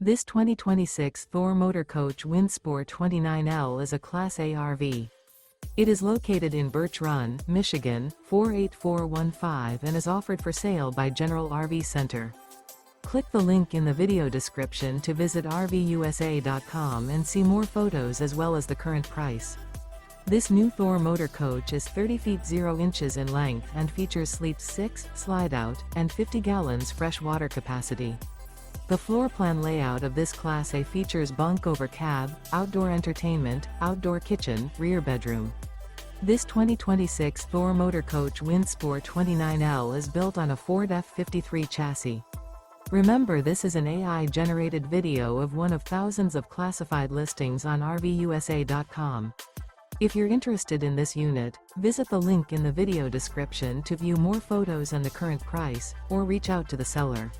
This 2026 Thor Motor Coach Windsport 29L is a Class A RV. It is located in Birch Run, Michigan, 48415 and is offered for sale by General RV Center. Click the link in the video description to visit RVUSA.com and see more photos as well as the current price. This new Thor Motor Coach is 30 feet 0 inches in length and features Sleep 6, Slideout, and 50 gallons fresh water capacity. The floor plan layout of this Class A features bunk over cab, outdoor entertainment, outdoor kitchen, rear bedroom. This 2026 Thor Motor Coach Windsport 29L is built on a Ford F53 chassis. Remember, this is an AI-generated video of one of thousands of classified listings on RVUSA.com. If you're interested in this unit, visit the link in the video description to view more photos and the current price, or reach out to the seller.